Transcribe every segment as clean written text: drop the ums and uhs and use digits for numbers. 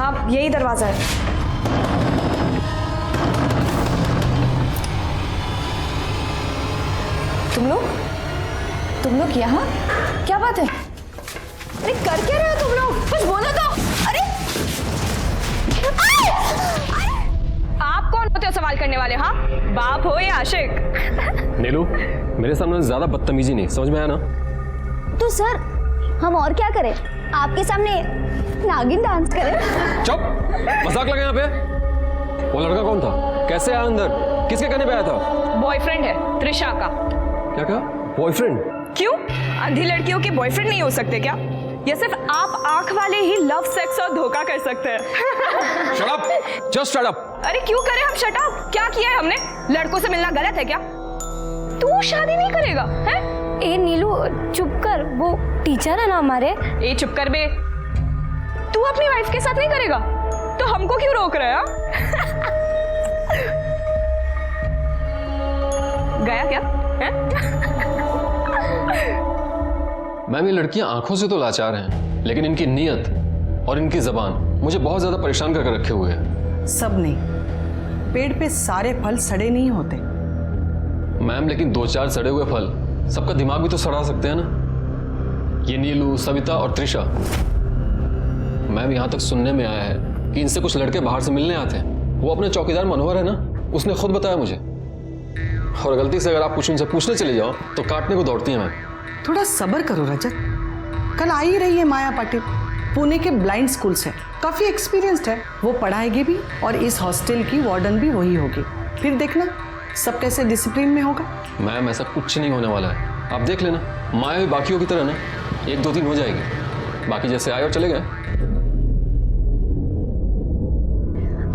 हाँ यही दरवाजा है। तुम लोग यहाँ? क्या बात है? अरे कर क्या रहे हो तुम लोग? कुछ बोलो तो। अरे आप कौन होते हो सवाल करने वाले? हाँ, बाप हो या आशिक? नीलू, मेरे सामने ज्यादा बदतमीजी नहीं, समझ में आया ना? तो सर हम और क्या करें? आपके सामने नागिन डांस करें? चुप, मजाक लगा यहाँ पे। वो लड़का कौन था? कैसे आया अंदर? किसके कहने पे आया था? बॉयफ्रेंड है त्रिशा का। क्या कहा? बॉयफ्रेंड? क्यों? अंधी लड़कियों के बॉयफ्रेंड नहीं हो सकते क्या? या सिर्फ आप आंख वाले ही लव, सेक्स और धोखा कर सकते हैं? Shut up, just shut up. अरे क्यों करें हम शट अप? क्या किया है हमने? लड़कों से मिलना गलत है क्या? तू शादी नहीं करेगा हैं? ए नीलू चुप कर, वो टीचर है ना हमारे। ए चुप कर बे। तू अपनी वाइफ के साथ नहीं करेगा तो हमको क्यों रोक रहा है? गया क्या है? मैम, ये लड़कियां आंखों से तो लाचार हैं, लेकिन इनकी नीयत और इनकी जबान मुझे बहुत ज्यादा परेशान करके रखे हुए हैं। सब नहीं, पेड़ पे सारे फल सड़े नहीं होते। मैम, लेकिन 2-4 सड़े हुए फल सबका दिमाग भी तो सड़ा सकते हैं ना। ये नीलू, सविता और त्रिशा। मैम, यहां तक सुनने में आया है कि इनसे कुछ लड़के बाहर से मिलने आते हैं। वो अपने चौकीदार मनोहर है ना, उसने खुद बताया मुझे। और गलती से अगर आप कुछ उनसे पूछने चले जाओ तो काटने को दौड़ती हैं मैम। थोड़ा सब्र करो रजत, कल आ ही रही है माया पाटिल, पुणे के ब्लाइंड स्कूल से, काफी एक्सपीरियंस्ड है। वो पढ़ाएगी भी और इस हॉस्टल की वार्डन भी वही होगी। फिर देखना सब कैसे डिसिप्लिन में होगा। मैम, ऐसा कुछ नहीं होने वाला है, आप देख लेना। माया भी बाकियों की तरह ना 1-2 दिन हो जाएगी, बाकी जैसे आए और चले गए।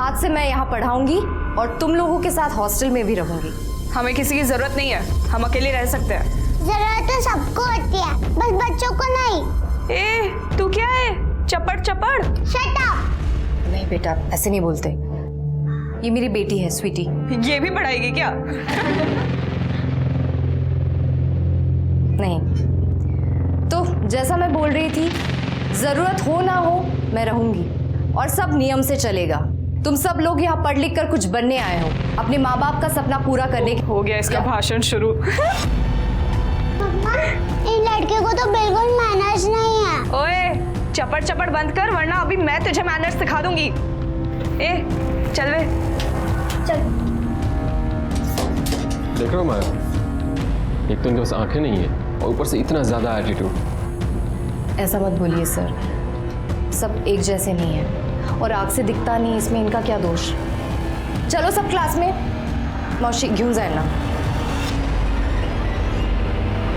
आज से मैं यहाँ पढ़ाऊंगी और तुम लोगों के साथ हॉस्टल में भी रहूंगी। हमें किसी की जरूरत नहीं है, हम अकेले रह सकते हैं। जरूरत तो सबको होती है, बस बच्चों को नहीं। ए तू क्या है? चपड़ चपड़। Shut up. नहीं बेटा, ऐसे नहीं बोलते। ये मेरी बेटी है स्वीटी। ये भी पढ़ाएगी क्या? नहीं तो जैसा मैं बोल रही थी, जरूरत हो ना हो मैं रहूंगी और सब नियम से चलेगा। तुम सब लोग यहाँ पढ़ लिख कर कुछ बनने आए हो, अपने माँ बाप का सपना पूरा करने के। हो गया इसका भाषण शुरू। मम्मा, इन लड़के को तो बिल्कुल मैनर्स नहीं है। ओए चपड़ चपड़ बंद कर, वरना अभी मैं तुझे मैनर्स सिखा दूंगी। ए चल वे। चल। देख रहे हो माया, एक तो इनके पास आंखें नहीं है और ऊपर से इतना ज्यादा एटीट्यूड। ऐसा मत बोलिए सर, सब एक जैसे नहीं है और आग से दिखता नहीं, इसमें इनका क्या दोष। चलो सब क्लास में। मौशी घेऊन जाए ना।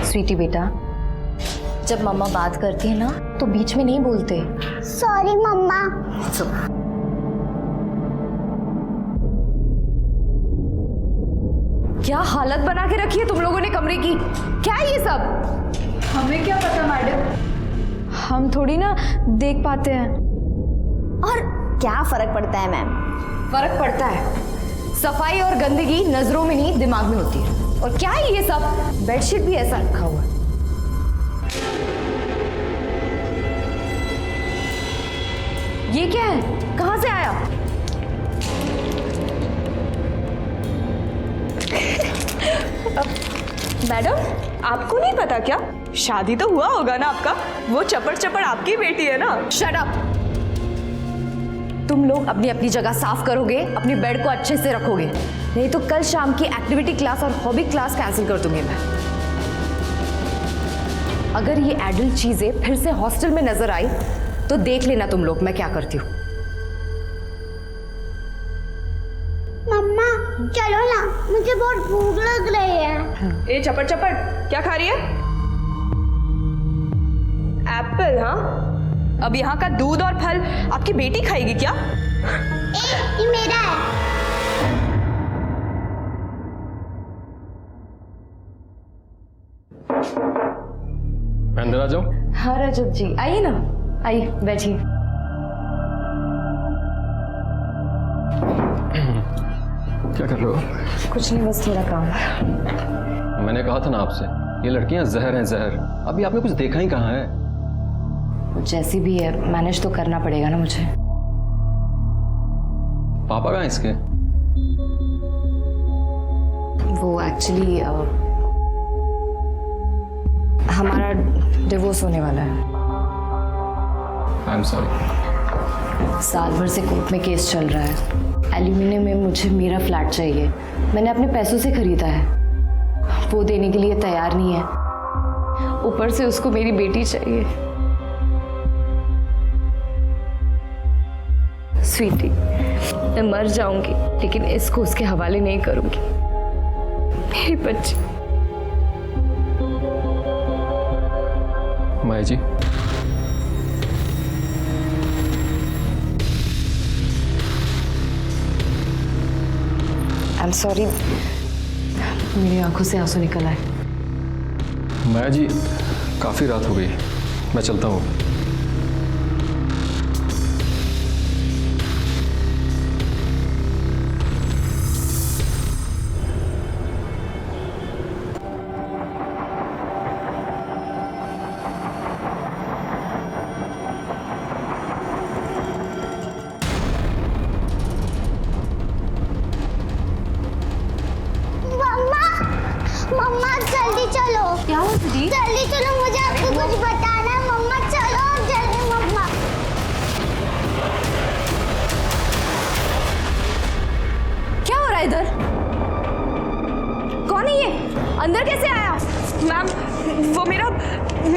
स्वीटी बेटा, जब मम्मा बात करती है ना तो बीच में नहीं बोलते। सॉरी मम्मा। क्या हालत बना के रखी है तुम लोगों ने कमरे की? क्या है ये सब? हमें क्या पता मैडम, हम थोड़ी ना देख पाते हैं। और क्या फर्क पड़ता है मैम? फर्क पड़ता है। सफाई और गंदगी नजरों में नहीं दिमाग में होती है। और क्या है ये सब? बेडशीट भी ऐसा रखा हुआ है। ये क्या है? कहां से आया? मैडम आपको नहीं पता क्या? शादी तो हुआ होगा ना आपका? वो चपड़ चपड़ आपकी बेटी है ना? Shut up. तुम लोग अपनी अपनी जगह साफ करोगे, अपने बेड को अच्छे से रखोगे, नहीं तो कल शाम की एक्टिविटी क्लास और हॉबी क्लास कैंसिल कर दूंगी मैं। अगर ये एडल्ट चीजें फिर से हॉस्टल में नजर आई तो देख लेना तुम लोग मैं क्या करती हूँ। मम्मा चलो ना, मुझे बहुत भूख लग रही है। ए चपड़ चपड़, क्या खा रही है? एप्पल? हाँ, अब यहाँ का दूध और फल आपकी बेटी खाएगी क्या? ये मेरा है। अंदर आ जाओ। हाँ रजत जी, आइए ना, आइए बैठिए। क्या कर रहे हो? कुछ नहीं, बस थोड़ा काम। मैंने कहा था ना आपसे, ये लड़कियां जहर हैं जहर। अभी आपने कुछ देखा ही कहाँ है? जैसी भी है मैनेज तो करना पड़ेगा ना मुझे। पापा कहाँ हैं इसके? वो एक्चुअली हमारा डिवोर्स होने वाला है। I am sorry. साल भर से कोर्ट में केस चल रहा है। एल्यूमिनियम में मुझे मेरा फ्लैट चाहिए। मैंने अपने पैसों से खरीदा है, वो देने के लिए तैयार नहीं है। ऊपर से उसको मेरी बेटी चाहिए। स्वीटी, मैं मर जाऊंगी लेकिन इसको उसके हवाले नहीं करूंगी। मेरी बच्ची। माया जी, आई एम सॉरी, मेरी आंखों से आंसू निकल आए। माया जी, काफी रात हो गई, मैं चलता हूँ। मम्मा जल्दी चलो। क्या हुआ दीदी? जल्दी चलो, मुझे आपको कुछ बताना है। मम्मा चलो जल्दी। मम्मा क्या हो रहा है इधर? कौन है ये? अंदर कैसे आया? मैम वो मेरा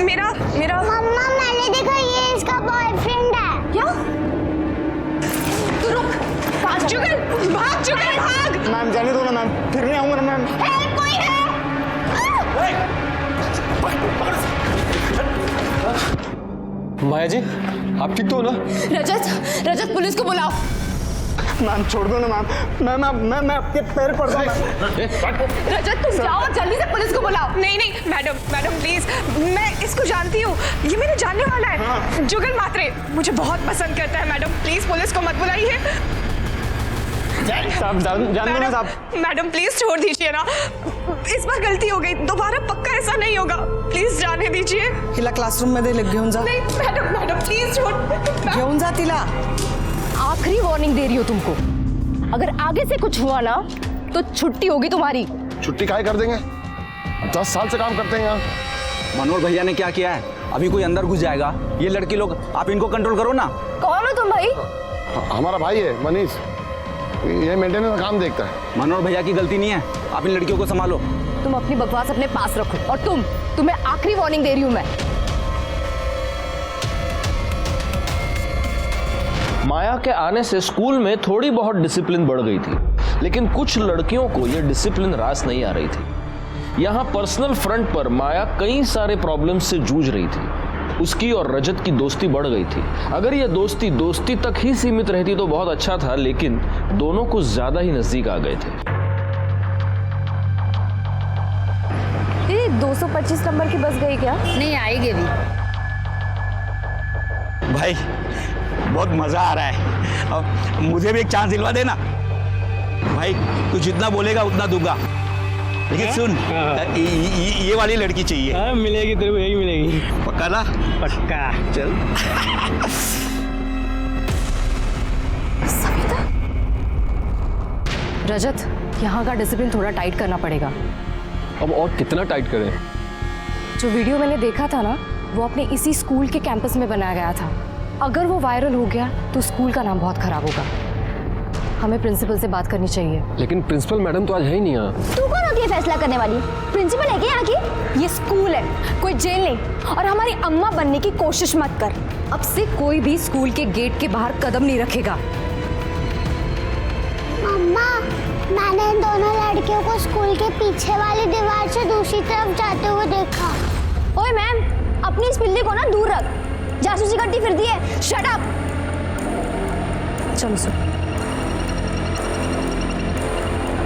मेरा मेरा मम्मा मैंने देखा, ये इसका बॉयफ्रेंड है। क्या? तू रुक, भाग जुगल, भाग। मैम जाने दो ना मैम, फिर नहीं आऊंगा ना मैम। है, कोई है? माया जी, आप ठीक तो हो ना? रजत पुलिस को बुलाओ। मैम छोड़ दो ना मैम। मैं आपके पैर पड़ता हूँ। रजत तुम जाओ और जल्दी से पुलिस को बुलाओ। नहीं मैडम प्लीज, मैं इसको जानती हूँ, ये मेरे जानने वाला है। जुगल मात्रे मुझे बहुत पसंद करता है। मैडम प्लीज पुलिस को मत बुलाइए। साहब जान दो ना साहब। मैडम प्लीज छोड़ दीजिए ना, इस बार गलती हो गई, दोबारा पक्का ऐसा नहीं होगा। प्लीज जाने दीजिए। तिला क्लासरूम मध्ये घेऊन जा. नहीं मैडम प्लीज छोड़। घेऊन जा तिला. आखिरी वार्निंग दे रही हो तुमको, अगर आगे से कुछ हुआ ना तो छुट्टी होगी तुम्हारी। छुट्टी काहे कर देंगे, 10 साल से काम करते हैं यहाँ। मनोहर भैया ने क्या किया है, अभी कोई अंदर घुस जाएगा। ये लड़के लोग, आप इनको कंट्रोल करो ना। कौन हो तुम भाई? हमारा भाई है मनीष, ये मेंटेनेंस का काम देखता है। मनोहर भैया की गलती नहीं है, आप इन लड़कियों को संभालो। तुम अपनी बकवास अपने पास रखो, और तुम्हें आखिरी वार्निंग दे रही हूं मैं। माया के आने से स्कूल में थोड़ी बहुत डिसिप्लिन बढ़ गई थी, लेकिन कुछ लड़कियों को यह डिसिप्लिन रास नहीं आ रही थी। यहाँ पर्सनल फ्रंट पर माया कई सारे प्रॉब्लम से जूझ रही थी। उसकी और रजत की दोस्ती बढ़ गई थी। अगर यह दोस्ती तक ही सीमित रहती तो बहुत अच्छा था, लेकिन दोनों कुछ ज्यादा ही नजदीक आ गए थे। 225 नंबर की बस गई क्या? नहीं आएगी भी। भाई बहुत मजा आ रहा है, अब मुझे भी एक चांस दिलवा देना। भाई तू जितना बोलेगा उतना दूंगा, लेकिन सुन, ये वाली लड़की चाहिए। मिलेगी तेरे को, यही मिलेगी। पक्का ना? पक्का। चल। सविता, रजत, यहाँ का डिसिप्लिन थोड़ा टाइट करना पड़ेगा। अब और कितना टाइट करें? जो वीडियो मैंने देखा था ना, वो अपने इसी स्कूल के कैंपस में बनाया गया था। अगर वो वायरल हो गया तो स्कूल का नाम बहुत खराब होगा। हमें प्रिंसिपल से बात करनी चाहिए। लेकिन प्रिंसिपल मैडम तो आज है ही नहीं यहाँ। तू कौन होती है फैसला करने वाली? प्रिंसिपल है क्या यहाँ की? ये स्कूल है, कोई जेल नहीं। और हमारी अम्मा बनने की कोशिश मत कर। अब से कोई भी स्कूल के गेट के बाहर कदम नहीं रखेगा। मम्मा, मैंने इन दोनों लड़कियों को स्कूल के पीछे वाली दीवार से दूसरी तरफ जाते हुए देखा। ओए मैम, अपनी इस पिल्ली को ना दूर रख, जासूसी करती फिरती है। Shut up. चलो सुन,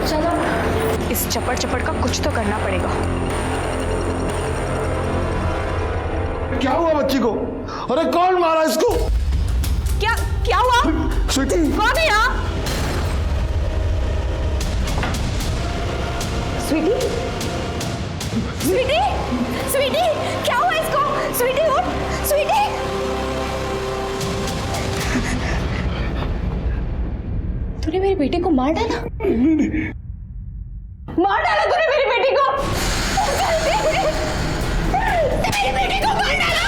चलो। इस चपड़ का कुछ तो करना पड़ेगा। क्या हुआ बच्ची को? अरे कौन मारा इसको? क्या हुआ? स्वीटी, कौन है यहाँ? स्वीटी, स्वीटी, स्वीटी, क्या हुआ इसको? स्वीटी उठ, स्वीटी। तूने बेटे को मार डाला? मार डाला तूने मेरी बेटी को? मेरी बेटी को मार डाला?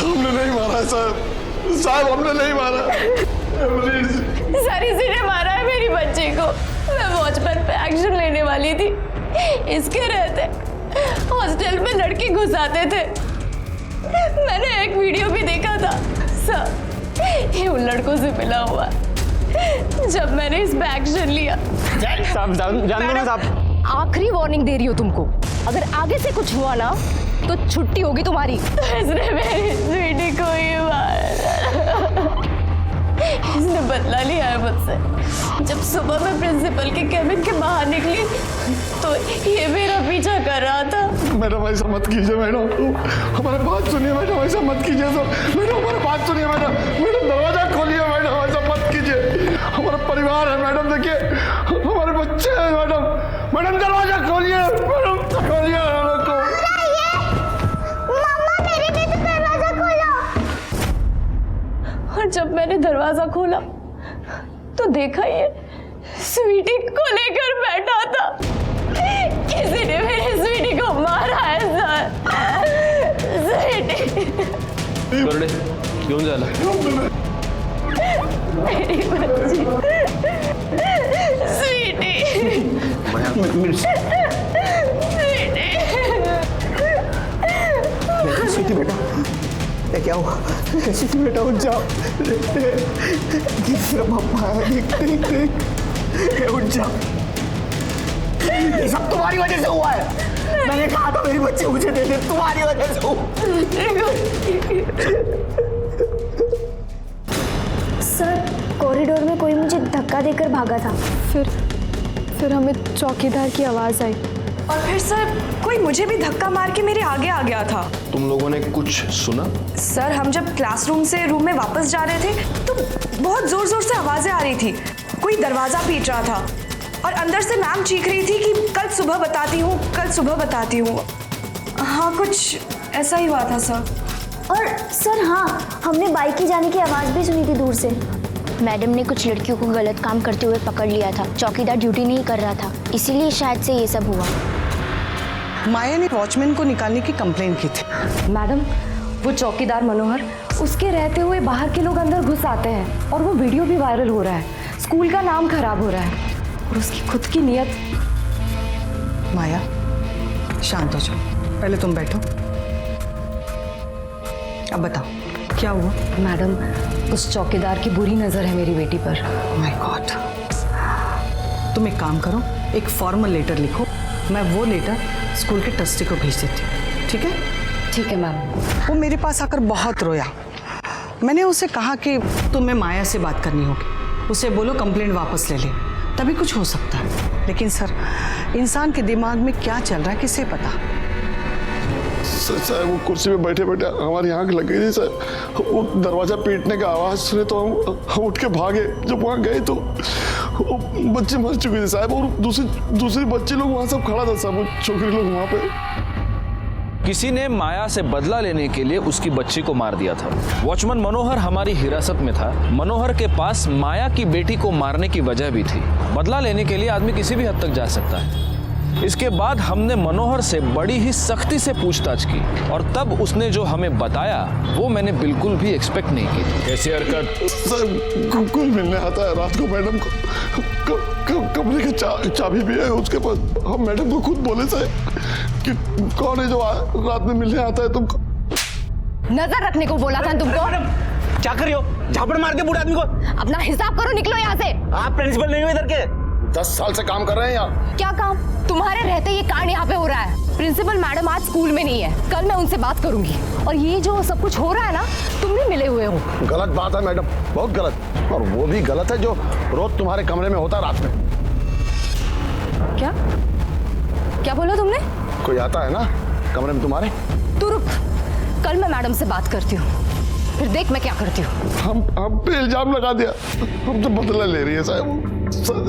हमने नहीं मारा साहब, साहब हमने नहीं मारा। सर इसी ने मारा है मेरी बच्ची को। मैं वॉचमैन पे एक्शन लेने वाली थी, इसके रहते हॉस्टल में लड़के घुसाते थे। मैंने एक वीडियो भी देखा था सर, ये उन लड़कों से मिला हुआ। जब मैंने इस पे एक्शन लिया। साहब जान दो ना साहब। आखिरी वार्निंग दे रही हो तुमको, अगर आगे से कुछ हुआ ना तो छुट्टी होगी तुम्हारी। इसने मेरी स्वीटी को ही मारा। इसने बदला लिया है मुझसे। जब सुबह मैं प्रिंसिपल के कैबिन के बाहर निकली तो ये मेरा पीछा कर रहा था। मैडम ऐसा मत कीजिए मैडम, हमारे बात सुनिए मैडम, ऐसा मत कीजिए सर। मैडम हमारी बात सुनिए मैडम, मैडम दरवाजा खोलिए मैडम, ऐसा मत कीजिए। हमारा परिवार है मैडम, देखिए हमारे बच्चे हैं मैडम, मैडम दरवाजा खोलिए मैडम, खोलिए को। मम्मा मेरे लिए तो दरवाजा खोलो। और जब मैंने दरवाजा खोला तो देखा ये स्वीटी को लेकर बैठा था। किसी ने मेरी स्वीटी को मारा है सर। स्वीटी करडे घेऊन जायला मेरी बच्ची स्वीटी स्वीटी बेटा, ये क्या हुआ? स्वीटी बेटा उठ जाओ, तेरा पापा है, देख देख देख, उठ जाओ। ये सब तुम्हारी वजह से हुआ है। मैंने कहा था मेरी बच्ची मुझे दे दे, तुम्हारी वजह से हुआ। सर कॉरिडोर में कोई मुझे धक्का देकर भागा था। फिर हमें चौकीदार की आवाज़ आई और फिर सर कोई मुझे भी धक्का मार के मेरे आगे आ गया था। तुम लोगों ने कुछ सुना? सर हम जब क्लासरूम से रूम में वापस जा रहे थे तो बहुत जोर जोर से आवाज़ें आ रही थी। कोई दरवाज़ा पीट रहा था और अंदर से मैम चीख रही थी कि कल सुबह बताती हूँ, कल सुबह बताती हूँ। हाँ कुछ ऐसा ही हुआ था सर। और सर हाँ, हमने बाइक की जाने की आवाज़ भी सुनी थी दूर से। मैडम ने कुछ लड़कियों को गलत काम करते हुए पकड़ लिया था। चौकीदार ड्यूटी नहीं कर रहा था, इसीलिए शायद से ये सब हुआ। माया ने वॉचमैन को निकालने की कंप्लेन की थी। मैडम वो चौकीदार मनोहर, उसके रहते हुए बाहर के लोग अंदर घुस आते हैं और वो वीडियो भी वायरल हो रहा है। स्कूल का नाम खराब हो रहा है और उसकी खुद की नीयत। माया शांत हो जाओ, पहले तुम बैठो। अब बताओ क्या हुआ? मैडम उस चौकीदार की बुरी नजर है मेरी बेटी पर। My God. तुम एक काम करो, एक फॉर्मल लेटर लिखो, मैं वो लेटर स्कूल के ट्रस्टी को भेज देती हूँ, ठीक है? ठीक है मैम। वो मेरे पास आकर बहुत रोया। मैंने उसे कहा कि तुम्हें माया से बात करनी होगी, उसे बोलो कंप्लेंट वापस ले ले, तभी कुछ हो सकता है। लेकिन सर इंसान के दिमाग में क्या चल रहा है किसे पता। सर वो कुर्सी पे बैठे बैठे हमारी आंख लग गई थी सर। वो दरवाजा पीटने का आवाज सुने तो हम उठ के भागे। जब वहाँ गए तो वो बच्चे मर चुके थे साहब, और दूसरे बच्चे लोग वहाँ सब खड़ा था साहब, वो छोकरी लोग वहाँ पे। किसी ने माया से बदला लेने के लिए उसकी बच्ची को मार दिया था। वॉचमैन मनोहर हमारी हिरासत में था। मनोहर के पास माया की बेटी को मारने की वजह भी थी। बदला लेने के लिए आदमी किसी भी हद तक जा सकता है। इसके बाद हमने मनोहर से बड़ी ही सख्ती से पूछताछ की और तब उसने जो हमें बताया वो मैंने बिल्कुल भी एक्सपेक्ट नहीं की थी। कैसी हरकत? सर कोई मिलने आता है रात को मैडम को, कमरे की चाबी भी है उसके पास। हम मैडम को खुद बोले सर कि कौन है जो रात में मिलने आता है तुमको। नजर रखने को बोला था तुमको। क्या कर रही हो? झापड़ मार के बूढ़े आदमी को। अपना हिसाब करो, निकलो यहाँ से। आप प्रिंसिपल नहीं हो इधर के? 10 साल से काम कर रहे हैं यहाँ। क्या काम? तुम्हारे रहते ये कांड यहाँ पे हो रहा है। प्रिंसिपल मैडम आज स्कूल में नहीं है, कल मैं उनसे बात करूंगी। और ये जो सब कुछ हो रहा है ना, तुम भी मिले हुए हो। गलत बात है मैडम, बहुत गलत। और वो भी गलत है जो रोज तुम्हारे कमरे में होता रात में। क्या क्या बोला तुमने? कोई आता है ना कमरे में तुम्हारे? तू रुक, कल मैं मैडम से बात करती हूँ। फिर देख मैं क्या करती हूँ। हम पे इल्जाम लगा दिया, हमसे बदला ले रही है साहब।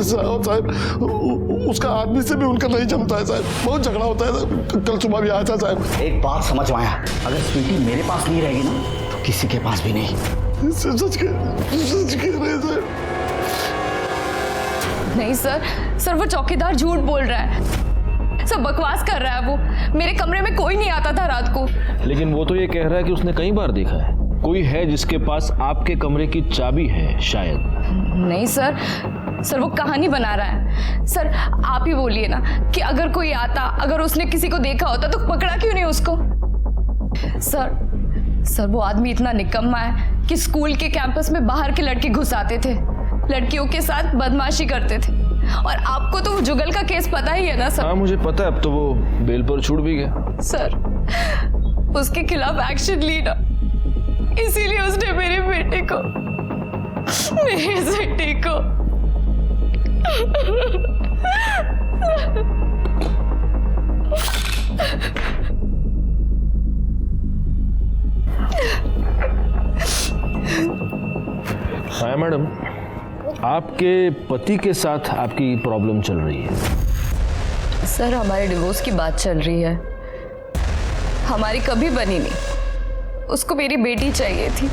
साहब उसका आदमी से भी उनका नहीं जमता है साहब, बहुत झगड़ा होता है साहब। कल सुबह भी आया था साहब। एक बात समझ माया, अगर स्वीटी मेरे पास नहीं रहेगी ना तो किसी के पास भी नहीं। सच कह रहे साहब। नहीं सर वो चौकीदार झूठ बोल रहा है, सब बकवास कर रहा है। वो मेरे कमरे में कोई नहीं आता था रात को। लेकिन वो तो ये कह रहा है कि उसने कई बार देखा है, कोई है जिसके पास आपके कमरे की चाबी है शायद। नहीं सर वो कहानी बना रहा है। सर आप ही बोलिए ना कि अगर कोई आता, अगर उसने किसी को देखा होता तो पकड़ा क्यों नहीं उसको। सर वो आदमी इतना निकम्मा है कि स्कूल के कैंपस में बाहर के लड़के घुस आते थे, लड़कियों के साथ बदमाशी करते थे। और आपको तो वो जुगल का केस पता ही है ना सर। हाँ मुझे पता है, अब तो वो बेल पर छूट भी गया। सर उसके खिलाफ एक्शन ली ना, इसीलिए उसने मेरे बेटे को हाँ मैडम, आपके पति के साथ आपकी प्रॉब्लम चल रही है। सर हमारे डिवोर्स की बात चल रही है, हमारी कभी बनी नहीं। उसको मेरी बेटी चाहिए थी।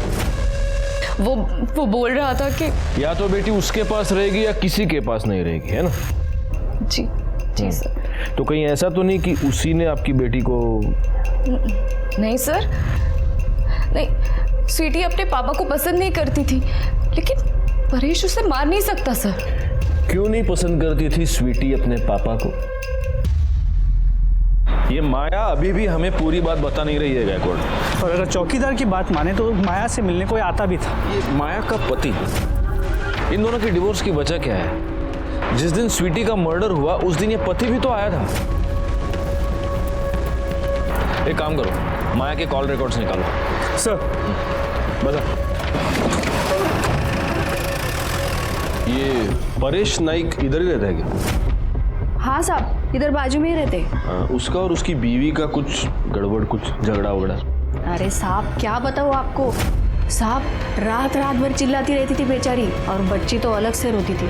वो बोल रहा था कि या तो बेटी उसके पास रहेगी या किसी के पास नहीं रहेगी, है ना? जी सर। तो कहीं ऐसा तो नहीं कि उसी ने आपकी बेटी को? नहीं सर, नहीं। स्वीटी अपने पापा को पसंद नहीं करती थी, लेकिन परेश उसे मार नहीं सकता सर। क्यों नहीं पसंद करती थी स्वीटी अपने पापा को? ये माया अभी भी हमें पूरी बात बता नहीं रही है गायकवाड़। और अगर चौकीदार की बात माने तो माया से मिलने कोई आता भी था। ये माया का पति, इन दोनों के डिवोर्स की वजह क्या है? जिस दिन स्वीटी का मर्डर हुआ उस दिन ये पति भी तो आया था। एक काम करो, माया के कॉल रिकॉर्ड्स निकालो। सर बता। ये परेश नाइक इधर ही रहता है क्या? हाँ साहब, इधर बाजू में ही रहते। उसका और उसकी बीवी का कुछ गड़बड़, कुछ झगड़ा वगड़ा? अरे साहब क्या बताऊँ आपको साहब, रात भर चिल्लाती रहती थी बेचारी, और बच्ची तो अलग से रोती थी।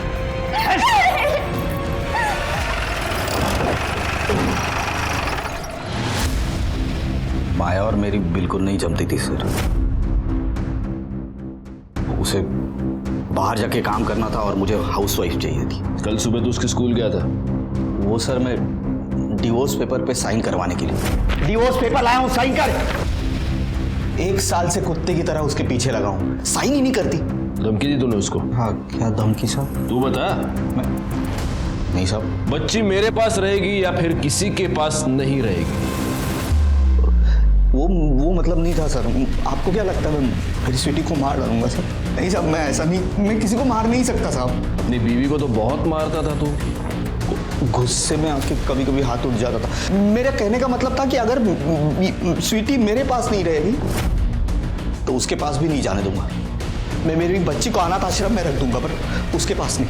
माया और मेरी बिल्कुल नहीं जमती थी सर। उसे बाहर जाके काम करना था और मुझे हाउसवाइफ चाहिए थी। कल सुबह तो उसके स्कूल गया था। वो सर मैं डिवोर्स पेपर पे साइन करवाने के लिए डिवोर्स पेपर लाया हूँ, साइन कर। 1 साल से कुत्ते की तरह उसके पीछे लगा हूँ, साइन ही नहीं करती। धमकी दी तूने उसको? हाँ क्या धमकी साहब? तू बता। नहीं साहब। बच्ची मेरे पास रहेगी या फिर किसी के पास नहीं रहेगी? वो मतलब नहीं था सर। आपको क्या लगता है मैं मेरी स्वीटी को मार डालूंगा सर? नहीं साहब, मैं ऐसा नहीं, मैं किसी को मार नहीं सकता साहब। अपनी बीवी को तो बहुत मारता था तू। गुस्से में आके कभी कभी हाथ उठ जाता था। मेरा कहने का मतलब था कि अगर स्वीटी मेरे पास नहीं रहेगी तो उसके पास भी नहीं जाने दूंगा। मैं मेरी बच्ची को अनाथ आश्रम में रख दूंगा, पर उसके पास नहीं।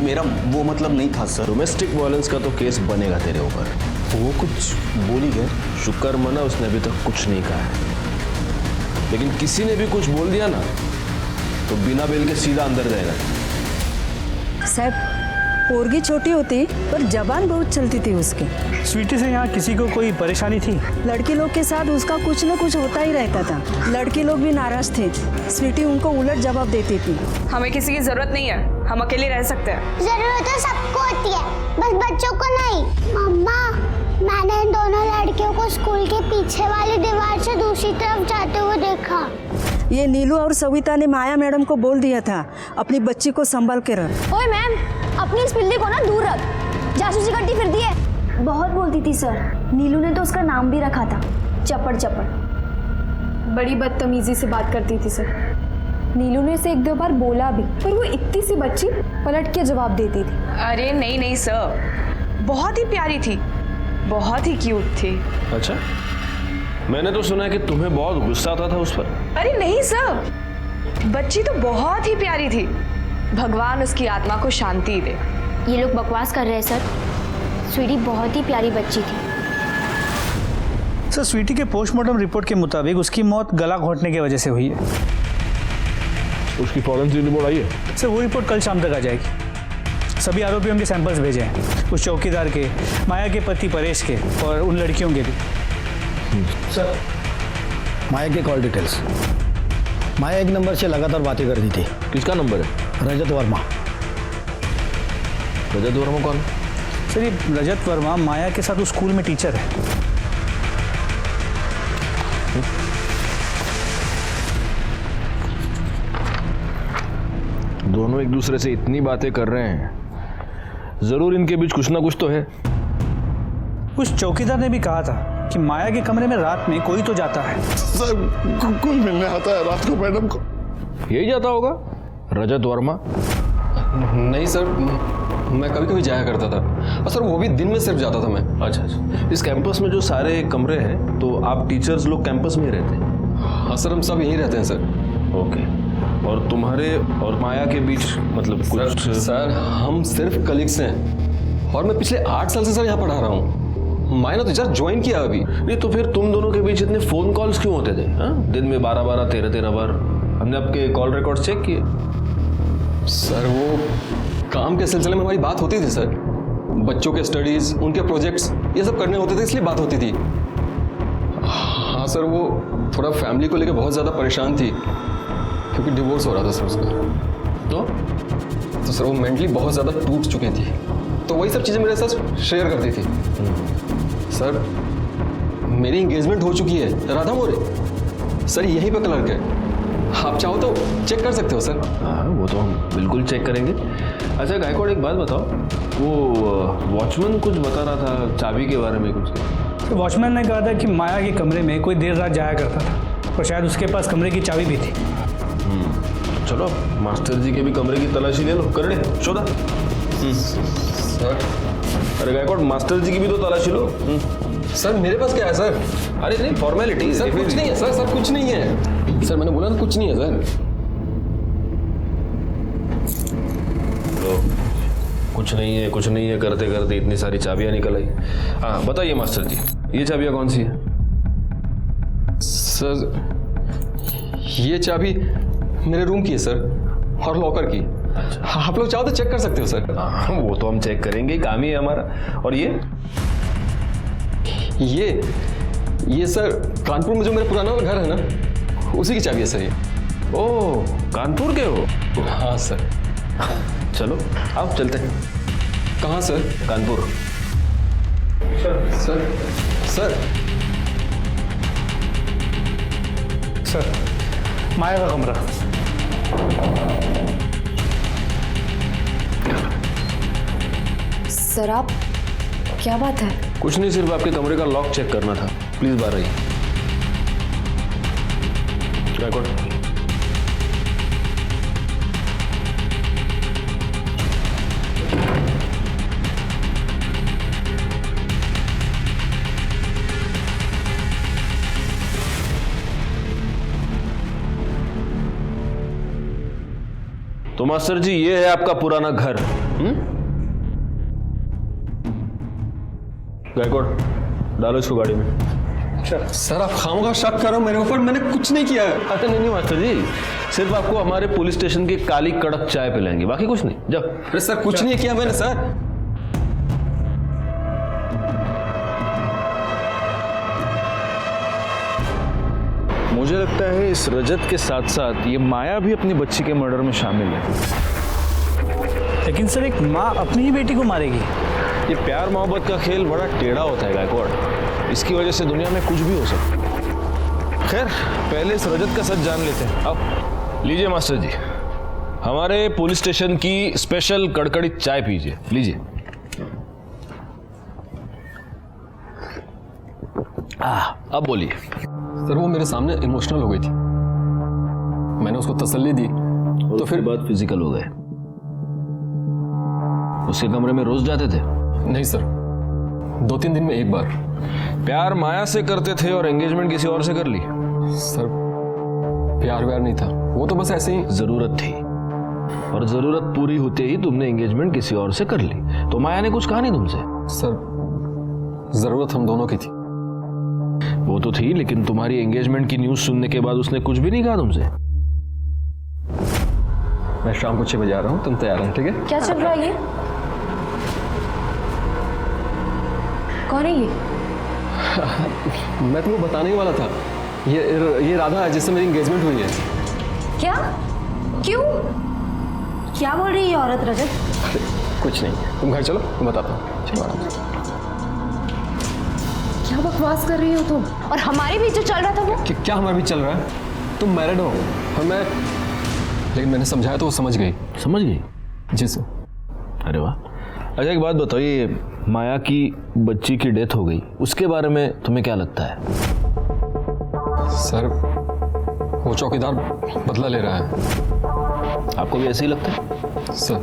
मेरा वो मतलब नहीं था सर। डोमेस्टिक वायलेंस का तो केस बनेगा तेरे ऊपर। वो कुछ बोल ही गए। शुक्र मना उसने अभी तक कुछ नहीं कहा है, लेकिन किसी ने भी कुछ बोल दिया ना तो बिना बेल के सीधा अंदर जाएगा। साहब पोरगी छोटी होती पर जबान बहुत चलती थी उसकी। स्वीटी से यहाँ किसी को कोई परेशानी थी? लड़की लोग के साथ उसका कुछ न कुछ होता ही रहता था। लड़की लोग भी नाराज थे, स्वीटी उनको उलट जवाब देती थी। हमें किसी की जरूरत नहीं है, हम अकेले रह सकते हैं। जरूरत तो सबको होती है, बस बच्चों को नहीं। मम्मा, मैंने इन दोनों लड़कियों को स्कूल के पीछे वाली दीवार से दूसरी तरफ जाते हुए देखा। ये नीलू और सविता ने माया मैडम को बोल दिया था अपनी बच्ची को संभाल के रख। ओए मैम, अपनी इस पिल्ली को ना दूर रख, जासूसी करती फिरती है। बहुत बोलती थी सर, नीलू ने तो उसका नाम भी रखा था, चपड़ चपड़। बड़ी बदतमीजी से बात करती थी सर। नीलू ने इसे 1-2 बार बोला भी, पर वो इतनी सी बच्ची पलट के जवाब देती थी। अरे नहीं सर, बहुत ही प्यारी थी, बहुत ही क्यूट थी। अच्छा, मैंने तो सुना है कि तुम्हें बहुत गुस्सा आता था उस पर। अरे नहीं सर, बच्ची तो बहुत ही प्यारी थी, भगवान उसकी आत्मा को शांति दे। ये लोग बकवास कर रहे हैं सर, स्वीटी बहुत ही प्यारी बच्ची थी। सर स्वीटी के पोस्टमार्टम रिपोर्ट के मुताबिक उसकी मौत गला घोंटने की वजह से हुई है। उसकी फॉरेंसिक रिपोर्ट आई है? सर वो रिपोर्ट कल शाम तक आ जाएगी। सभी आरोपियों के सैंपल्स भेजे हैं, उस चौकीदार के, माया के पति परेश के और उन लड़कियों के भी। सर माया के कॉल डिटेल्स। माया एक नंबर से लगातार बातें कर रही थी। किसका नंबर है? रजत वर्मा। रजत वर्मा कौन? सर ये रजत वर्मा माया के साथ उस स्कूल में टीचर है। दोनों एक दूसरे से इतनी बातें कर रहे हैं, जरूर इनके बीच कुछ ना कुछ तो है। उस चौकीदार ने भी कहा था कि माया के कमरे में रात में कोई तो जाता है। सर कोई मिलने आता है रात को मैडम को। यही जाता होगा रजत वर्मा। नहीं सर, मैं कभी कभी जाया करता था और सर वो भी दिन में सिर्फ जाता था मैं। अच्छा अच्छा। इस कैंपस में जो सारे कमरे हैं तो आप टीचर्स लोग कैंपस में ही रहते हैं? हाँ सर, हम सब यहीं रहते हैं सर। ओके। और तुम्हारे और माया के बीच मतलब कुछ? सर हम सिर्फ कलीग्स हैं और मैं पिछले 8 साल से सर यहाँ पढ़ा रहा हूँ। माया ने तो जस्ट ज्वाइन किया अभी। नहीं तो फिर तुम दोनों के बीच इतने फोन कॉल्स क्यों होते थे? हाँ, दिन में 12-12, 13-13 बार। हमने आपके कॉल रिकॉर्ड चेक किए। सर वो काम के सिलसिले में हमारी बात होती थी सर। बच्चों के स्टडीज, उनके प्रोजेक्ट्स, ये सब करने होते थे, इसलिए बात होती थी। हाँ सर, वो थोड़ा फैमिली को लेकर बहुत ज़्यादा परेशान थी क्योंकि डिवोर्स हो रहा था सर उसका। तो सर वो मेंटली बहुत ज़्यादा टूट चुकी थी, तो वही सब चीज़ें मेरे साथ शेयर करती थी। सर मेरी एंगेजमेंट हो चुकी है राधा मोरे। सर यहीं पे क्लर्क है, आप चाहो तो चेक कर सकते हो सर। हाँ वो तो हम बिल्कुल चेक करेंगे। अच्छा गायकवाड़, एक बात बताओ, वो वॉचमैन कुछ बता रहा था चाबी के बारे में कुछ? वॉचमैन ने कहा था कि माया के कमरे में कोई देर रात जाया करता था और शायद उसके पास कमरे की चाबी भी थी। चलो मास्टर जी के भी कमरे की तलाशी ले लो। कर ले शोधा। सर अरे गायकवाड़, मास्टर जी की भी तो तलाशी लो। सर मेरे पास क्या है सर? अरे नहीं, फॉर्मेलिटी। सर कुछ नहीं है सर, सर कुछ नहीं है सर, मैंने बोला ना कुछ नहीं है सर। कुछ नहीं है करते करते इतनी सारी चाबियां निकल आई। हाँ बताइए मास्टर जी, ये चाबियां कौन सी है? सर ये चाबी मेरे रूम की है सर और लॉकर की। अच्छा। आप लोग चाहो तो चेक कर सकते हो सर। हाँ वो तो हम चेक करेंगे, काम ही है हमारा। और ये सर कानपुर में जो मेरा पुराना घर है ना, उसी की चाबी है सर ये। ओह कानपुर के हो? हाँ सर। चलो आओ चलते हैं। कहाँ sir? Kanpur. Sir sir sir Maya का कमरा। सर आप, क्या बात है? कुछ नहीं, सिर्फ आपके कमरे का लॉक चेक करना था। प्लीज बाहर आइए। गायकवाड़ तो मास्टर जी ये है आपका पुराना घर। गायकवाड़ डालो इसको गाड़ी में। सर आप खामोखा शक करो मेरे ऊपर, मैंने कुछ नहीं किया है। अरे नहीं मास्टर जी, सिर्फ आपको हमारे पुलिस स्टेशन की काली कड़क चाय पिलाएंगे, बाकी कुछ नहीं। जाओ। अरे सर कुछ नहीं किया मैंने सर। मुझे लगता है इस रजत के साथ साथ ये माया भी अपनी बच्ची के मर्डर में शामिल है। लेकिन सर एक माँ अपनी ही बेटी को मारेगी? ये प्यार मोहब्बत का खेल बड़ा टेढ़ा होता है गायकवाड़, इसकी वजह से दुनिया में कुछ भी हो सकता है। खैर पहले इस रजत का सच जान लेते हैं। अब लीजिए मास्टर जी, हमारे पुलिस स्टेशन की स्पेशल कड़कड़ी चाय पीजिए, लीजिए। अब बोलिए। सर वो मेरे सामने इमोशनल हो गई थी, मैंने उसको तसल्ली दी तो फिर बात फिजिकल हो गए। उसके कमरे में रोज जाते थे? नहीं सर, 2-3 दिन में एक बार। प्यार माया से करते थे और एंगेजमेंट किसी और से कर ली? सर प्यार व्यार नहीं था, वो तो बस ऐसे ही जरूरत थी, और जरूरत पूरी होते ही तुमने एंगेजमेंट किसी और से कर ली। तो माया ने कुछ कहा नहीं तुमसे? सर जरूरत हम दोनों की थी। वो तो थी, लेकिन तुम्हारी एंगेजमेंट की न्यूज़ सुनने के बाद उसने कुछ भी नहीं कहा तुमसे? मैं शाम को 6 बजे आ रहा हूँ, तुम तैयार हो, ठीक है? क्या चल रहा है ये? कौन है ये? मैं तुमको बताने ही वाला था। ये राधा है जिससे मेरी एंगेजमेंट हुई है। क्या? क्यों? क्या बोल रही है ये औरत रजत? कुछ नहीं, तुम घर चलो, मैं बताता हूँ। चलो आराम से। क्या बकवास कर रही हो तुम? और हमारे बीच जो चल रहा था वो? क्या हमारे बीच चल रहा है? तुम मैरिड हो और मैं, लेकिन मैंने समझाया तो वो समझ गई। समझ गई? जी सर। अरे वाह। अच्छा एक बात बताओ, ये माया की बच्ची की डेथ हो गई, उसके बारे में तुम्हें क्या लगता है? सर वो चौकीदार बदला ले रहा है। आपको भी ऐसे ही लगता है? सर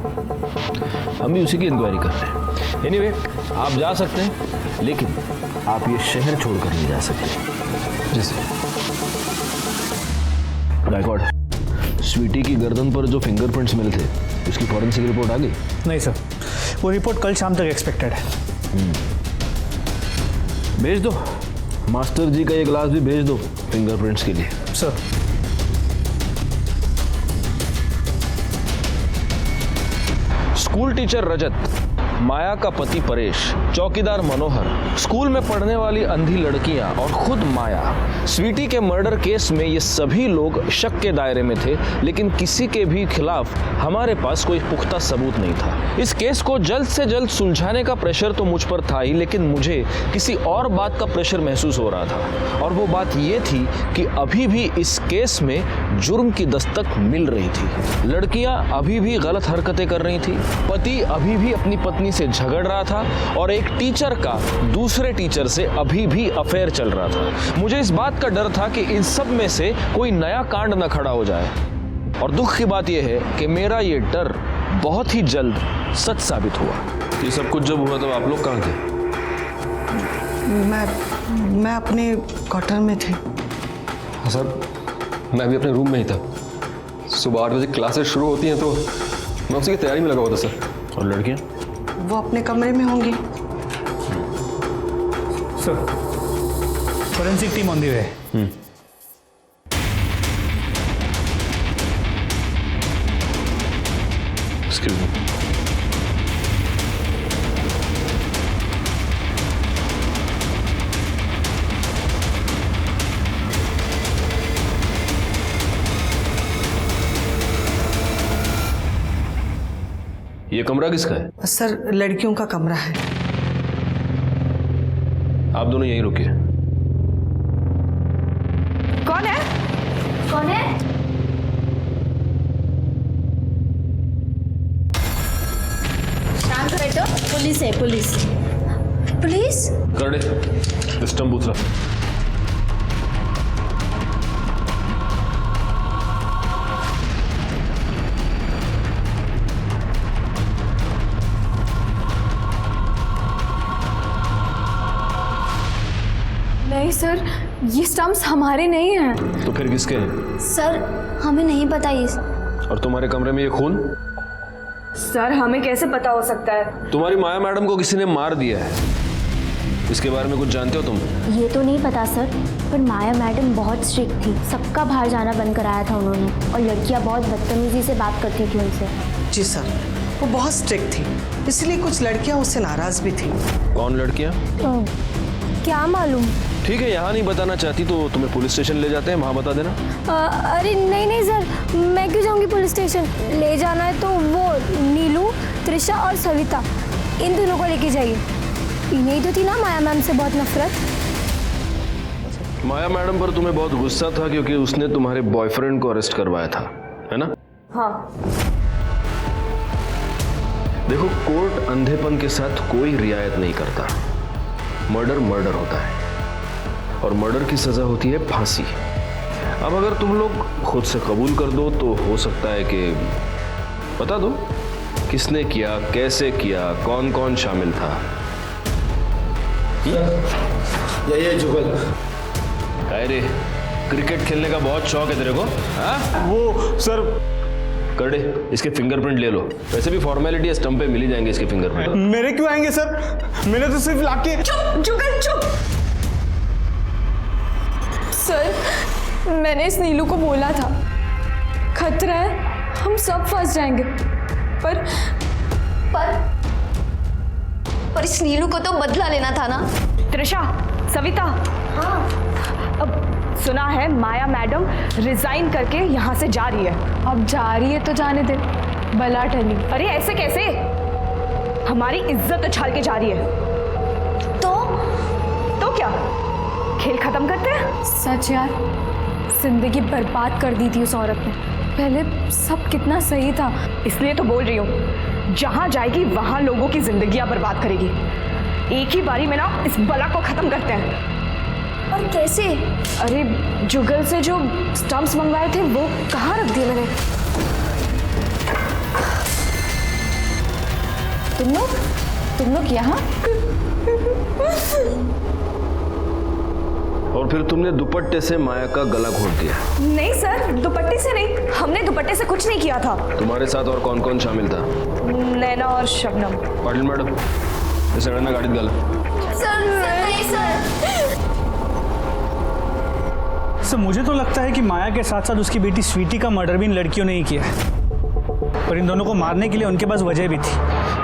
हम भी उसी की इंक्वायरी कर रहे हैं। एनीवे, आप जा सकते हैं, लेकिन आप ये शहर छोड़कर नहीं जा सकते। जी सर। गायकवाड़, स्वीटी की गर्दन पर जो फिंगरप्रिंट्स मिले थे, उसकी फॉरेंसिक रिपोर्ट आ गई? नहीं सर, वो रिपोर्ट कल शाम तक एक्सपेक्टेड है। भेज दो, मास्टर जी का ये ग्लास भी भेज दो फिंगरप्रिंट्स के लिए। सर। स्कूल टीचर रजत, माया का पति परेश, चौकीदार मनोहर, स्कूल में पढ़ने वाली अंधी लड़कियां और खुद माया, स्वीटी के मर्डर केस में ये सभी लोग शक के दायरे में थे, लेकिन किसी के भी खिलाफ हमारे पास कोई पुख्ता सबूत नहीं था। इस केस को जल्द से जल्द सुलझाने का प्रेशर तो मुझ पर था ही, लेकिन मुझे किसी और बात का प्रेशर महसूस हो रहा था, और वो बात ये थी कि अभी भी इस केस में जुर्म की दस्तक मिल रही थी। लड़कियां अभी भी गलत हरकतें कर रही थी, पति अभी भी अपनी पत्नी से झगड़ रहा था, और एक टीचर का दूसरे टीचर से अभी भी अफेयर चल रहा था। मुझे इस बात का डर था कि इन सब में से कोई नया कांड न खड़ा हो जाए, और दुख की बात यह है कि मेरा ये डर बहुत ही जल्द सच साबित हुआ। ये सब कुछ जब हुआ तब आप लोग कहाँ थे? मैं अपने क्वार्टर में थी। सर मैं भी अपने रूम में ही था। सुबह 8 बजे क्लासेस शुरू होती हैं तो मैं उसी की तैयारी में लगा हुआ था सर। और लड़कियां? वो अपने कमरे में होंगी। Sir, forensic team on the way. Excuse me. ये कमरा किसका है? सर लड़कियों का कमरा है। आप दोनों यहीं रुकिए। कौन है? कौन है? शांत बैठो। पुलिस है, पुलिस। पुलिस? कर दे सिस्टम दूसरा। नहीं सर, ये स्टम्प्स हमारे नहीं हैं। तो फिर किसके हैं? सर हमें नहीं पता ये। और तुम्हारे कमरे में ये खून? सर हमें कैसे पता हो सकता है? तुम्हारी माया मैडम को किसी ने मार दिया है, इसके बारे में कुछ जानते हो तुम? ये तो नहीं पता सर, पर माया मैडम बहुत स्ट्रिक्ट थी, सबका बाहर जाना बंद कराया था उन्होंने, और लड़कियां बहुत बदतमीजी से बात करती थी उनसे। जी सर, वो बहुत स्ट्रिक्ट थी, इसलिए कुछ लड़कियां उससे नाराज भी थी। कौन लड़कियां? क्या मालूम। ठीक है, यहाँ नहीं बताना चाहती तो तुम्हें पुलिस स्टेशन ले जाते हैं, वहाँ बता देना। अरे नहीं सर, मैं क्यों जाऊंगी पुलिस स्टेशन? ले जाना है तो वो नीलू, त्रिशा और सविता, इन दोनों को लेके जाइए। इन्हें तो थी ना माया मैम से बहुत नफरत। माया मैडम पर तुम्हें बहुत गुस्सा था क्योंकि उसने तुम्हारे बॉयफ्रेंड को अरेस्ट करवाया था, है ना? हाँ। देखो, कोर्ट अंधेपन के साथ कोई रियायत नहीं करता। मर्डर मर्डर होता है, और मर्डर की सजा होती है फांसी। अब अगर तुम लोग खुद से कबूल कर दो तो हो सकता है कि बता दो किसने किया, कैसे किया, कौन कौन शामिल था। ये जुगल। अरे क्रिकेट खेलने का बहुत शौक है तेरे को? हाँ? वो सर, कर दे, इसके फिंगरप्रिंट ले लो। वैसे भी फॉर्मेलिटी है, स्टंप पे मिल ही जाएंगे इसके फिंगरप्रिंट। मेरे क्यों आएंगे सर? मैंने तो सिर्फ लाके। चुप जुगल चुप। सर मैंने इस नीलू को बोला था खतरा है, हम सब फंस जाएंगे। पर इस नीलू को तो बदला लेना था ना। त्रिशा, सविता, हाँ अब सुना है माया मैडम रिजाइन करके यहाँ से जा रही है। अब जा रही है तो जाने दे, भला टली। अरे ऐसे कैसे, हमारी इज्जत उछाल के जा रही है। तो क्या खेल खत्म करते हैं? सच यार, जिंदगी बर्बाद कर दी थी उस औरत ने। पहले सब कितना सही था। इसलिए तो बोल रही हूँ, जहाँ जाएगी वहाँ लोगों की जिंदगियाँ बर्बाद करेगी। एक ही बारी में ना इस बला को खत्म करते हैं। और कैसे? अरे जुगल से जो स्टम्प्स मंगवाए थे वो कहाँ रख दिए मैंने। तुम लोग यहाँ? और फिर तुमने दुपट्टे से माया का गला घोट दिया? नहीं सर, दुपट्टे से नहीं, हमने दुपट्टे से कुछ नहीं किया था। तुम्हारे साथ और कौन कौन शामिल था? नैना और शबनम। पाटिल मॅडम, हे सगळ्यांना गाडीत घाला। सर मुझे तो लगता है कि माया के साथ साथ उसकी बेटी स्वीटी का मर्डर भी इन लड़कियों ने ही किया है, पर इन दोनों को मारने के लिए उनके पास वजह भी थी।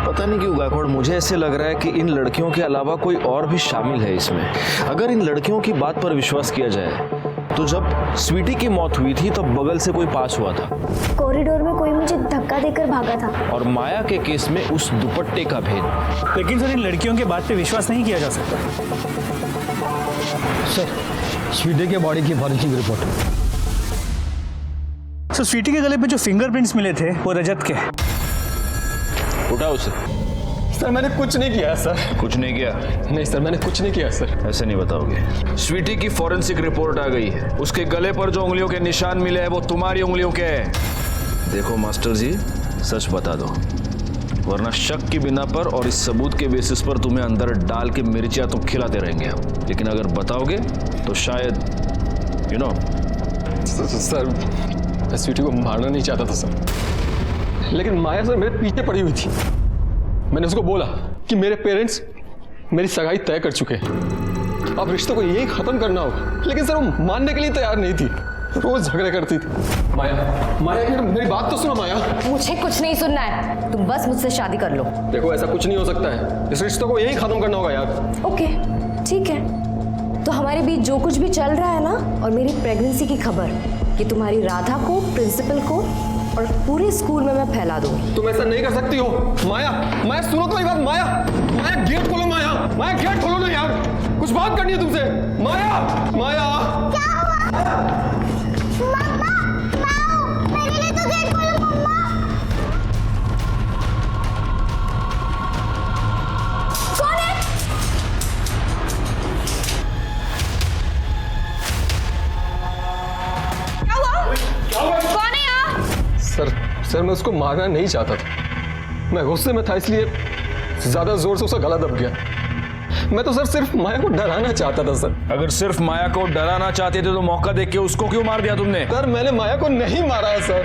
पता नहीं क्यों गायकवाड़, मुझे ऐसे लग रहा है कि इन लड़कियों के अलावा कोई और भी शामिल है इसमें। अगर इन लड़कियों की बात पर विश्वास किया जाए तो जब स्वीटी की मौत हुई थी तब बगल से कोई पास हुआ था, कॉरिडोर में कोई मुझे धक्का देकर भागा था। और माया के केस में उस दुपट्टे का भेद। लेकिन सर इन लड़कियों के बात पे विश्वास नहीं किया जा सकता। सर स्वीटी के बॉडी की फॉरेंसिक रिपोर्ट। सर स्वीटी के गले पे जो फिंगरप्रिंट्स मिले थे वो रजत के। उठाओ उसे। सर मैंने कुछ नहीं किया सर। कुछ नहीं किया? नहीं सर, मैंने कुछ नहीं किया सर। ऐसे नहीं बताओगे। स्वीटी की फॉरेंसिक रिपोर्ट आ गई है, उसके गले पर जो उंगलियों के निशान मिले हैं वो तुम्हारी उंगलियों के हैं। देखो मास्टर जी, सच बता दो, वरना शक की बिना पर और इस सबूत के बेसिस पर तुम्हें अंदर डाल के मिर्चियां तुम खिलाते रहेंगे हम। लेकिन अगर बताओगे तो शायद यू नो। सर मैं स्वीटी को मारना नहीं चाहता था सर, लेकिन माया सर मेरे पीछे पड़ी हुई थी। मैंने उसको बोला कि मेरे पेरेंट्स मेरी सगाई तय कर चुके हैं, अब रिश्तों को यही खत्म करना होगा। लेकिन सर वो मानने के लिए तैयार नहीं थी, रोज झगड़े करती थी। माया मेरी बात तो सुनो माया। मुझे कुछ नहीं सुनना है, तुम बस मुझसे शादी कर लो। देखो ऐसा कुछ नहीं हो सकता है, इस रिश्तों को यही खत्म करना होगा यार। ओके ठीक है, तो हमारे बीच जो कुछ भी चल रहा है ना, और मेरी प्रेगनेंसी की खबर कि तुम्हारी राधा को, प्रिंसिपल को और पूरे स्कूल में मैं फैला दूंगी। तुम ऐसा नहीं कर सकती हो माया। माया सुनो तो एक बात। माया गेट खोलो। माया गेट खोलो ना यार, कुछ बात करनी है तुमसे। माया क्या हुआ? मम्मा, मेरे लिए तो गेट खोलो मम्मा। कौन है? क्या हुआ? कौन है यहाँ? सर मैं उसको मारना नहीं चाहता था, मैं गुस्से में था इसलिए ज्यादा जोर से उसका गला दब गया। मैं तो सर सिर्फ माया को डराना चाहता था सर। अगर सिर्फ माया को डराना चाहते थे तो मौका देख के उसको क्यों मार दिया तुमने? सर मैंने माया को नहीं मारा है सर,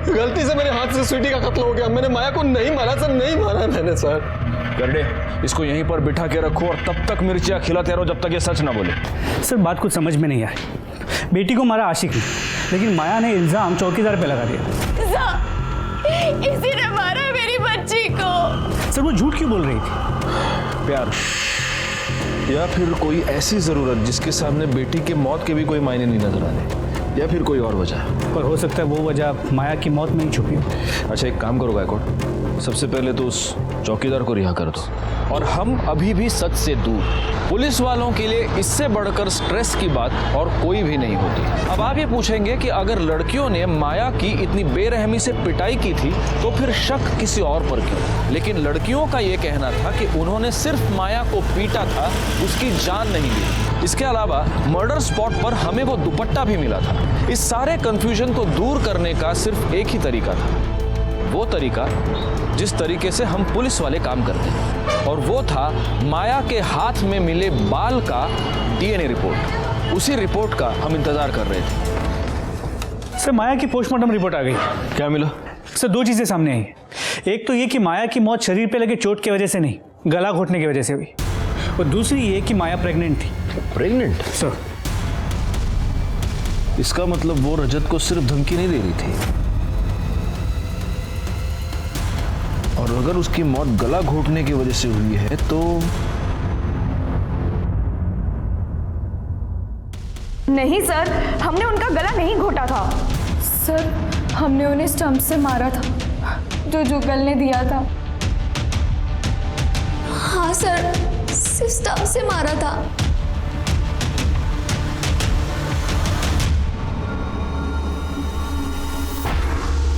गलती से मेरे हाथ से स्वीटी का कत्ल हो गया। मैंने माया को नहीं मारा सर, नहीं मारा मैंने सर। करडे, इसको यहीं पर बिठा के रखो और तब तक मिर्चियां खिलाते रहो जब तक ये सच ना बोले। सर बात कुछ समझ में नहीं आई। बेटी को मारा आशिक ने, लेकिन माया ने इल्जाम चौकीदार पे लगा दिया। इसी ने मारा मेरी बच्ची को। सर वो झूठ क्यों बोल रही थी? प्यार या फिर कोई ऐसी जरूरत जिसके सामने बेटी के मौत के भी कोई मायने नहीं नजर आ रहे, या फिर कोई और वजह। पर हो सकता है वो वजह माया की मौत में ही छुपी हो। अच्छा एक काम करो गायकवाड़, सबसे पहले तो उस चौकीदार को रिहा कर दो। और हम अभी भी सच से दूर। पुलिस वालों के लिए इससे बढ़कर स्ट्रेस की बात और कोई भी नहीं होती। अब आप ये पूछेंगे कि अगर लड़कियों ने माया की इतनी बेरहमी से पिटाई की थी तो फिर शक किसी और पर क्यों? लेकिन लड़कियों का ये कहना था कि उन्होंने सिर्फ माया को पीटा था, उसकी जान नहीं ली। इसके अलावा मर्डर स्पॉट पर हमें वो दुपट्टा भी मिला था। इस सारे कंफ्यूजन को दूर करने का सिर्फ एक ही तरीका था, वो तरीका जिस तरीके से हम पुलिस वाले काम करते हैं, और वो था माया के हाथ में मिले बाल का डीएनए रिपोर्ट। उसी रिपोर्ट का हम इंतजार कर रहे थे। सर माया की पोस्टमार्टम रिपोर्ट आ गई। क्या मिला? सर दो चीजें सामने आई। एक तो ये कि माया की मौत शरीर पे लगे चोट की वजह से नहीं, गला घोटने की वजह से हुई, और दूसरी ये कि माया प्रेग्नेंट थी। प्रेग्नेंट? सर इसका मतलब वो रजत को सिर्फ धमकी नहीं दे रही थी, और अगर उसकी मौत गला घोटने की वजह से हुई है तो नहीं सर, हमने उनका गला नहीं घोटा था। सर, हमने उन्हें स्टंप से मारा था, जो जुगल ने दिया था। हाँ सर, सिर्फ स्टंप से मारा था।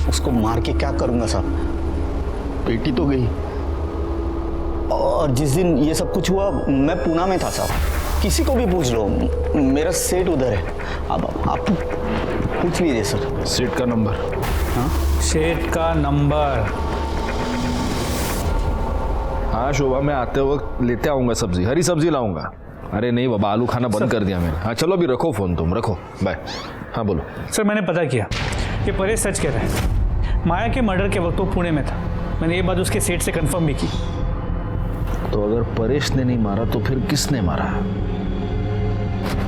उसको मार के क्या करूंगा साहब, बेटी तो गई। और जिस दिन ये सब कुछ हुआ मैं पूना में था साहब, किसी को भी पूछ लो, मेरा सेठ उधर है। अब आप पूछ लीजिए सर। सेठ का नंबर? हाँ, सेठ का नंबर। हाँ शोभा, मैं आते वक्त लेते आऊंगा सब्जी, हरी सब्जी लाऊंगा। अरे नहीं बाबा, आलू खाना बंद कर दिया मैंने। हाँ चलो, अभी रखो फोन, तुम रखो, बाय। हाँ बोलो सर, मैंने पता किया, ये परेश सच कह रहा है। माया के मर्डर के वक्त वो पुणे में था। मैंने ये बात उसके सेठ से कंफर्म भी की। तो अगर परेश ने नहीं मारा तो फिर किसने मारा?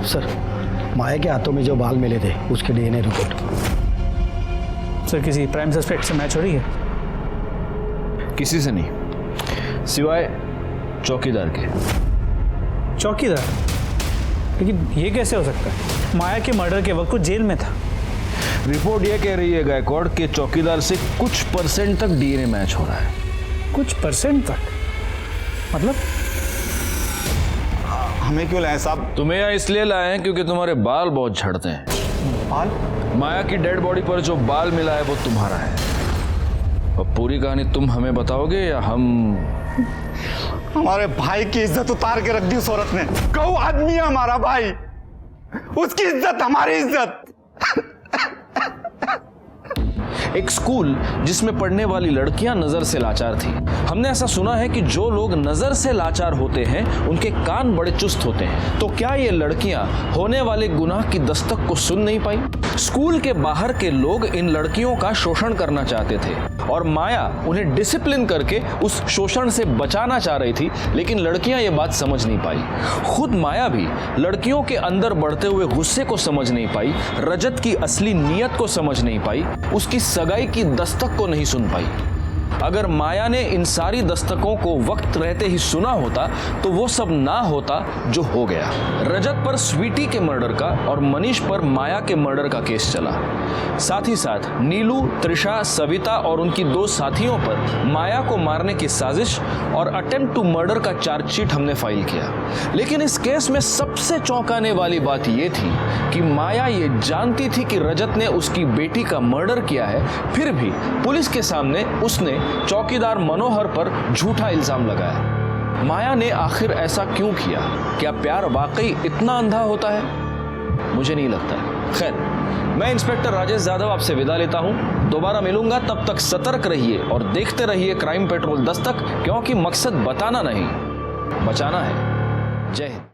सर, माया के हाथों में जो बाल मिले थे उसके डीएनए रिपोर्ट। सर, किसी प्राइम सस्पेक्ट से मैच हो रही है? किसी से नहीं, सिवाय चौकीदार के। चौकीदार? लेकिन ये कैसे हो सकता है? माया के मर्डर के वक्त वो जेल में था। रिपोर्ट ये कह रही है गायकवाड़ के चौकीदार से कुछ % तक डीएनए मैच हो रहा है। कुछ % तक? मतलब? हमें क्यों लाए साहब? तुम्हें यहाँ इसलिए लाए हैं क्योंकि तुम्हारे बाल बहुत झड़ते हैं। बाल? माया की डेड बॉडी पर जो बाल मिला है वो तुम्हारा है। अब पूरी कहानी तुम हमें बताओगे या हम? हमारे भाई की इज्जत उतार के रख दी उस औरत ने। गौ आदमी है हमारा भाई, उसकी इज्जत हमारी इज्जत। एक स्कूल जिसमें पढ़ने वाली लड़कियां नजर से लाचार थी। हमने ऐसा सुना है कि जो लोग नजर से लाचार होते हैं उनके कान बड़े चुस्त होते हैं। तो क्या ये लड़कियां होने वाले गुनाह की दस्तक को सुन नहीं पाई? स्कूल के बाहर के लोग इन लड़कियों का शोषण करना चाहते थे और माया उन्हें डिसिप्लिन करके उस शोषण से बचाना चाह रही थी, लेकिन लड़कियां ये बात समझ नहीं पाई। खुद माया भी लड़कियों के अंदर बढ़ते हुए गुस्से को समझ नहीं पाई, रजत की असली नीयत को समझ नहीं पाई, उसकी सगाई की दस्तक को नहीं सुन पाई। अगर माया ने इन सारी दस्तकों को वक्त रहते ही सुना होता तो वो सब ना होता जो हो गया। रजत पर स्वीटी के मर्डर का और मनीष पर माया के मर्डर का केस चला। साथ ही साथ नीलू, त्रिशा, सविता और उनकी 2 साथियों पर माया को मारने की साजिश और अटेम्प्ट टू मर्डर का चार्जशीट हमने फाइल किया। लेकिन इस केस में सबसे चौंकाने वाली बात यह थी कि माया ये जानती थी कि रजत ने उसकी बेटी का मर्डर किया है, फिर भी पुलिस के सामने उसने चौकीदार मनोहर पर झूठा इल्जाम लगाया। माया ने आखिर ऐसा क्यों किया? क्या प्यार वाकई इतना अंधा होता है? मुझे नहीं लगता। खैर, मैं इंस्पेक्टर राजेश यादव आपसे विदा लेता हूं। दोबारा मिलूंगा, तब तक सतर्क रहिए और देखते रहिए क्राइम पेट्रोल दस्तक, क्योंकि मकसद बताना नहीं, बचाना है। जय हिंद।